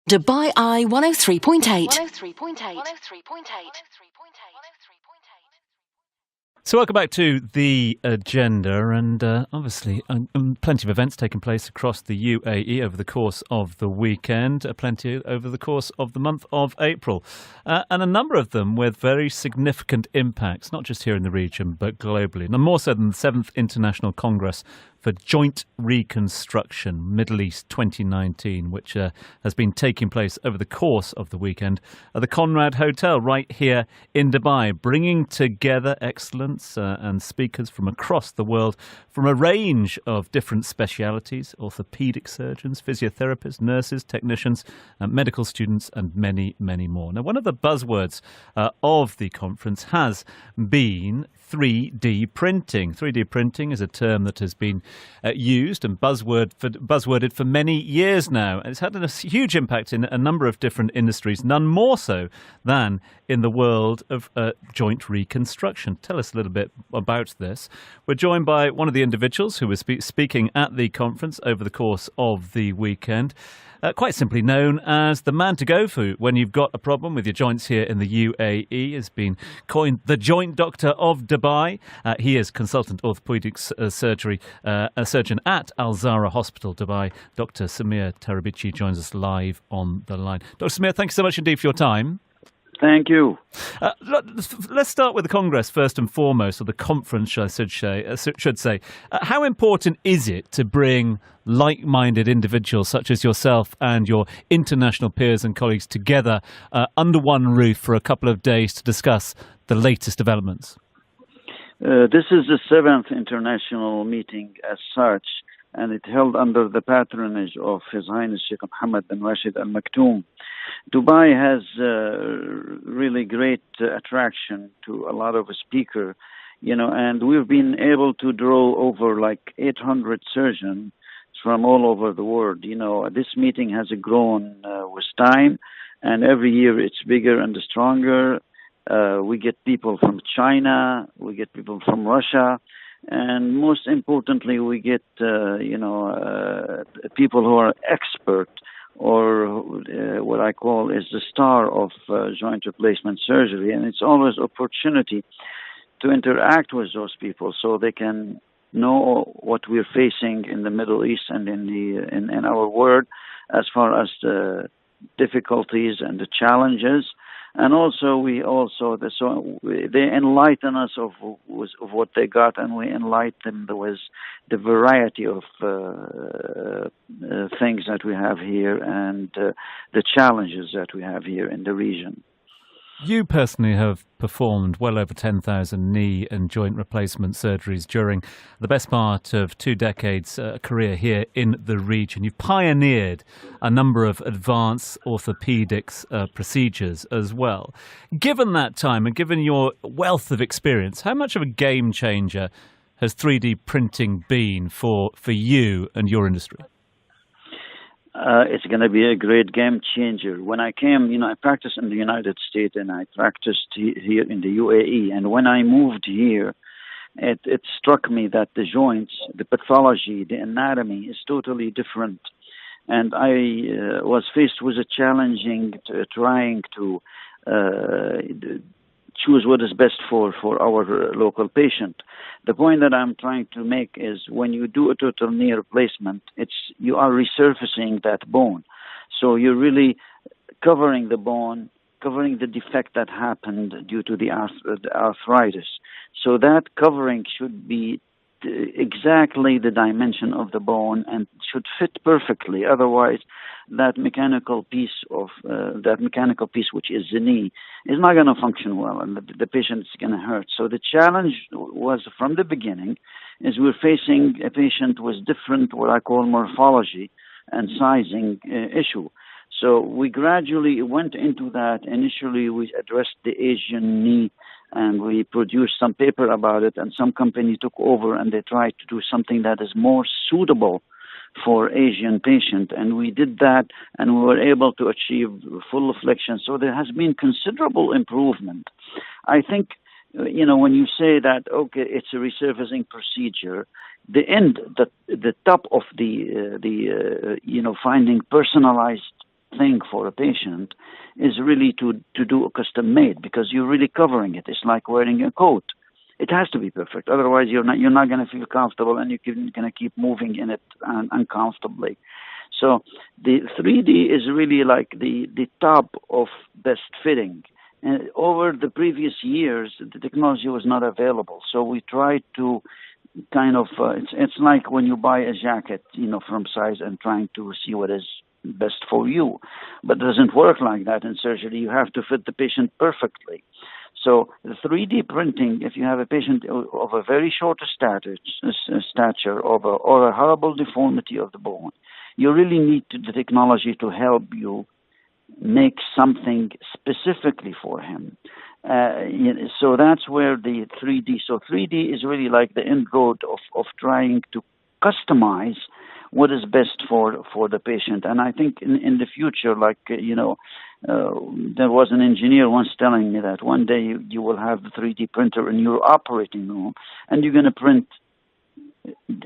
Dubai Eye 103.8. So welcome back to the agenda, and obviously plenty of events taking place across the UAE over the course of the weekend, plenty over the course of the month of April, and a number of them with very significant impacts, not just here in the region but globally. No more so than the 7th International Congress for Joint Reconstruction, Middle East 2019, which has been taking place over the course of the weekend at the Conrad Hotel right here in Dubai, bringing together excellence and speakers from across the world, from a range of different specialities: orthopedic surgeons, physiotherapists, nurses, technicians, medical students, and many, many more. Now, one of the buzzwords of the conference has been 3D printing. 3D printing is a term that has been used and buzzworded for many years now. And it's had a huge impact in a number of different industries, none more so than in the world of joint reconstruction. Tell us a little bit about this. We're joined by one of the individuals who was speaking at the conference over the course of the weekend. Quite simply known as the man to go for when you've got a problem with your joints here in the UAE, has been coined the Joint Doctor of Dubai. He is consultant orthopedics surgeon at Zahra Hospital Dubai. Dr. Samih Tarabichi joins us live on the line. Dr. Samih, thank you so much indeed for your time. Thank you. Let's start with the Congress first and foremost, or the conference, I should say. How important is it to bring like-minded individuals such as yourself and your international peers and colleagues together under one roof for a couple of days to discuss the latest developments? This is the 7th international meeting as such, and it held under the patronage of His Highness Sheikh Mohammed bin Rashid Al Maktoum. Dubai has really great attraction to a lot of speakers, and we've been able to draw over like 800 surgeons from all over the world. This meeting has grown with time, and every year it's bigger and stronger. We get people from China, we get people from Russia, and most importantly, we get people who are expert, or what I call is the star of joint replacement surgery. And it's always opportunity to interact with those people so they can know what we're facing in the Middle East and in our world as far as the difficulties and the challenges. And also, they enlighten us of what they got, and we enlighten them with the variety of things that we have here and the challenges that we have here in the region. You personally have performed well over 10,000 knee and joint replacement surgeries during the best part of 2 decades career here in the region. You've pioneered a number of advanced orthopedics procedures as well. Given that time and given your wealth of experience, how much of a game changer has 3D printing been for you and your industry? It's going to be a great game changer. When I came, I practiced in the United States and I practiced here in the UAE. And when I moved here, it struck me that the joints, the pathology, the anatomy is totally different. And I was faced with a challenging trying to choose what is best for our local patient. The point that I'm trying to make is when you do a total knee replacement, you are resurfacing that bone. So you're really covering the bone, covering the defect that happened due to the arthritis. So that covering should be exactly the dimension of the bone and should fit perfectly. Otherwise, that mechanical piece which is the knee is not going to function well, and the patient is going to hurt. So the challenge was from the beginning is we're facing a patient with different what I call morphology and sizing issue. So we gradually went into that. Initially, we addressed the Asian knee, and we produced some paper about it, and some company took over and they tried to do something that is more suitable for Asian patient. And we did that, and we were able to achieve full flexion. So there has been considerable improvement. I think, when you say that, okay, it's a resurfacing procedure, the top of the finding personalized thing for a patient is really to do a custom made, because you're really covering it. It's like wearing a coat. It has to be perfect. Otherwise, you're not going to feel comfortable, and you're going to keep moving in it uncomfortably. So the 3D is really like the top of best fitting. And over the previous years, the technology was not available. So we tried to kind of, it's like when you buy a jacket, from size and trying to see what is best for you. But it doesn't work like that in surgery. You have to fit the patient perfectly. So the 3D printing, if you have a patient of a very short stature or a horrible deformity of the bone, you really need the technology to help you make something specifically for him. So that's where the 3D. So 3D is really like the end road of trying to customize what is best for the patient. And I think in the future, there was an engineer once telling me that one day you will have the 3D printer in your operating room, and you're going to print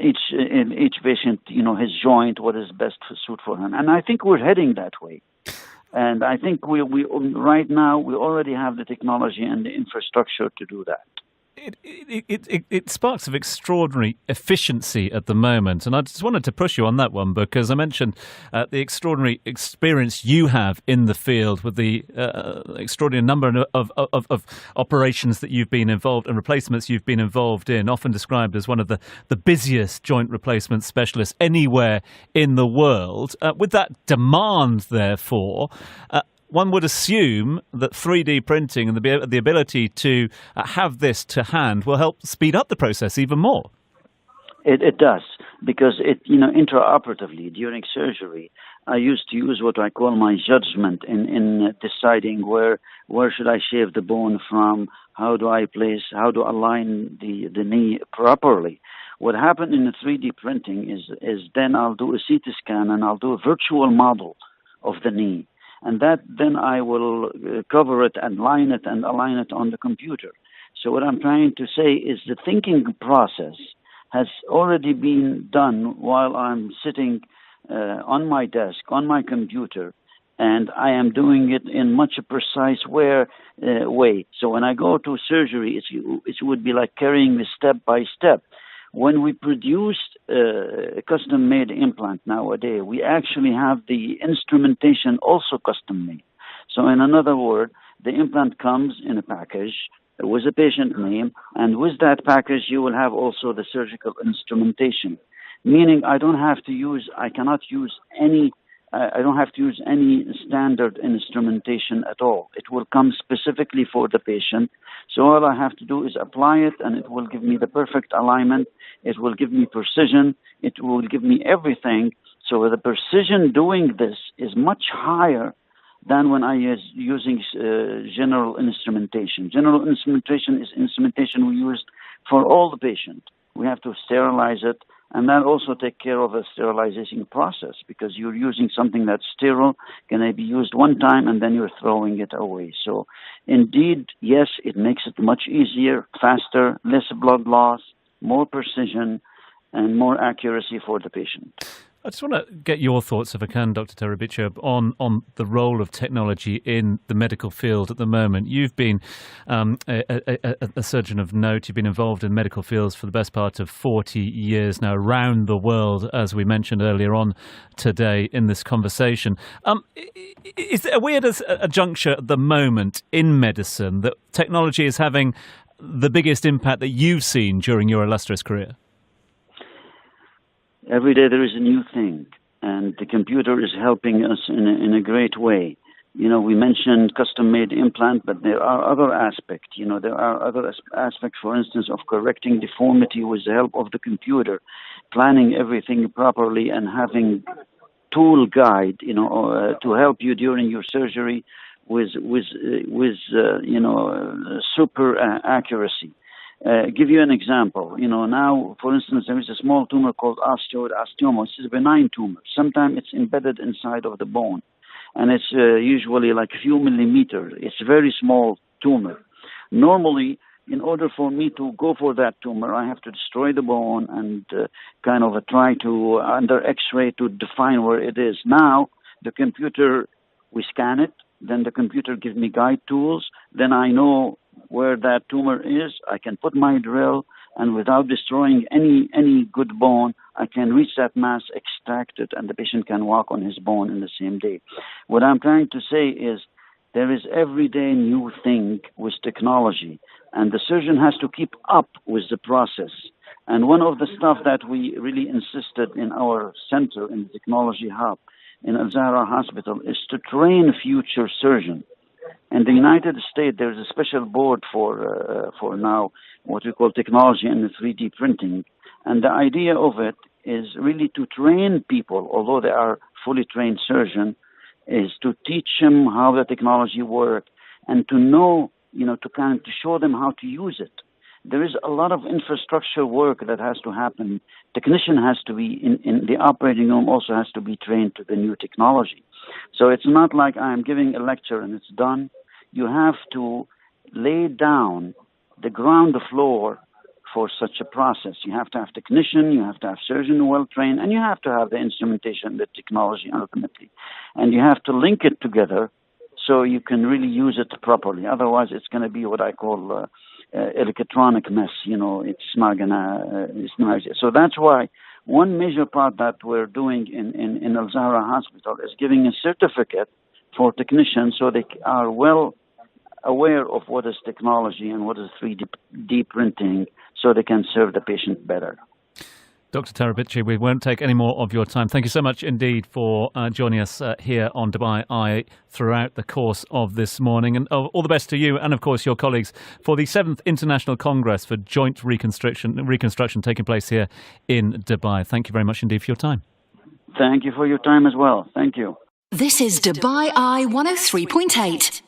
each patient, his joint, what is best suit for him. And I think we're heading that way. And I think we right now we already have the technology and the infrastructure to do that. It sparks of extraordinary efficiency at the moment, and I just wanted to push you on that one, because I mentioned the extraordinary experience you have in the field with the extraordinary number of operations that you've been involved and replacements you've been involved in, often described as one of the busiest joint replacement specialists anywhere in the world. With that demand, therefore, one would assume that 3D printing and the ability to have this to hand will help speed up the process even more. It does, because intraoperatively during surgery, I used to use what I call my judgment in deciding where should I shave the bone from, how do I align the knee properly. What happened in the 3D printing is then I'll do a CT scan and I'll do a virtual model of the knee. And that then I will cover it and line it and align it on the computer. So what I'm trying to say is the thinking process has already been done while I'm sitting on my desk, on my computer, and I am doing it in much a precise way. So when I go to surgery, it would be like carrying the step by step. When we produce a custom-made implant nowadays, we actually have the instrumentation also custom-made. So in another word, the implant comes in a package with a patient name, and with that package, you will have also the surgical instrumentation. Meaning, I don't have to use any standard instrumentation at all. It will come specifically for the patient. So all I have to do is apply it, and it will give me the perfect alignment. It will give me precision. It will give me everything. So the precision doing this is much higher than when I was using general instrumentation. General instrumentation is instrumentation we used for all the patient. We have to sterilize it, and that also take care of a sterilization process, because you're using something that's sterile, can be used one time, and then you're throwing it away. So indeed, yes, it makes it much easier, faster, less blood loss, more precision, and more accuracy for the patient. I just want to get your thoughts, if I can, Dr. Tarabichi, on the role of technology in the medical field at the moment. You've been a surgeon of note. You've been involved in medical fields for the best part of 40 years now, around the world, as we mentioned earlier on today in this conversation. Are we at a juncture at the moment in medicine that technology is having the biggest impact that you've seen during your illustrious career? Every day there is a new thing, and the computer is helping us in a great way. We mentioned custom-made implant, but there are other aspects. There are other aspects, for instance, of correcting deformity with the help of the computer, planning everything properly, and having tool guide, to help you during your surgery with super accuracy. Give you an example. Now, for instance, there is a small tumor called osteoid osteoma. It's a benign tumor. Sometimes it's embedded inside of the bone, and it's usually like a few millimeters. It's a very small tumor. Normally, in order for me to go for that tumor, I have to destroy the bone and try to, under X-ray, to define where it is. Now, The computer, we scan it, then the computer gives me guide tools, then I know where that tumor is. I can put my drill, and without destroying any good bone, I can reach that mass, extract it, and the patient can walk on his bone in the same day. What I'm trying to say is there is everyday new thing with technology, and the surgeon has to keep up with the process. And one of the stuff that we really insisted in our center, in the technology hub, in Zahra Hospital, is to train future surgeons. In the United States, there's a special board for now what we call technology and 3D printing. And the idea of it is really to train people, although they are fully trained surgeons, is to teach them how the technology works and to know, to kind of to show them how to use it. There is a lot of infrastructure work that has to happen. Technician has to be in the operating room, also has to be trained to the new technology. So it's not like I'm giving a lecture and it's done. You have to lay down the ground floor for such a process. You have to have technician, you have to have surgeon well trained, and you have to have the instrumentation, the technology ultimately. And you have to link it together so you can really use it properly. Otherwise, it's going to be what I call electronic mess. It's not gonna. So that's why one major part that we're doing in Al Zahra Hospital is giving a certificate for technicians so they are well aware of what is technology and what is 3D printing so they can serve the patient better. Dr. Tarabichi, we won't take any more of your time. Thank you so much indeed for joining us here on Dubai Eye throughout the course of this morning. And all the best to you and, of course, your colleagues for the 7th International Congress for Joint Reconstruction taking place here in Dubai. Thank you very much indeed for your time. Thank you for your time as well. Thank you. This is Dubai Eye 103.8.